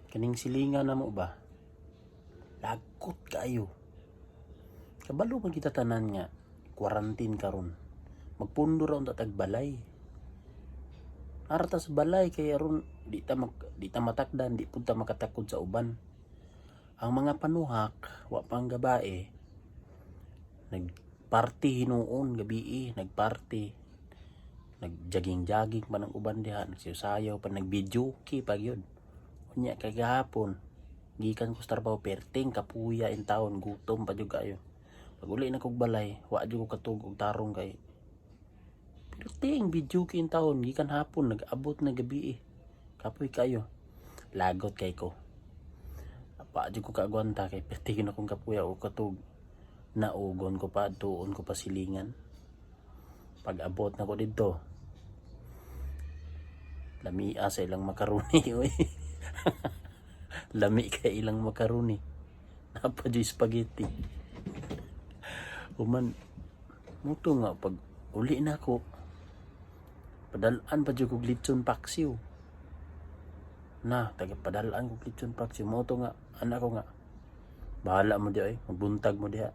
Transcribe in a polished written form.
Kaning silingan na mo ba? Lagot kayo. Kabalo man kita tanan nga. Quarantine karon. Magpundo ra unta tag balay. Arta sa balay kay aron di ta matakdan, di pud ta makatakod sa uban. Ang mga panuhak, wa pang gabae, nagparty hinuon gabi, nagparty, nagjaging-jaging pa ng uban diha, nagsayaw pa, nagbidyuki pa yun. Unya kay gahapon, gikan ko sa trabaho perting kapuya in taon, gutom pa jud kayo. Pag uli na kog balay, wa jud ko katug og tarong kay perting bidyuki in taon, gikan hapon nag-abot na gabi. Kapoy kayo. Lagot kay ko. Pa jud ko kaagwanta kay perting akong kapuya o katug. Naugon ko pa, tuon ko pa silingan. Pag abot na ko dito, lamia sa ilang makaroni. Lami kay ilang makaroni. Napadyo spaghetti. Uman, muto nga pag uli na ako, padalaan pa dyan kong lechon paksiw. Na, padalaan kong lechon paksiw. Muto nga, anak ko nga, bahala mo diya magbuntag mo diya.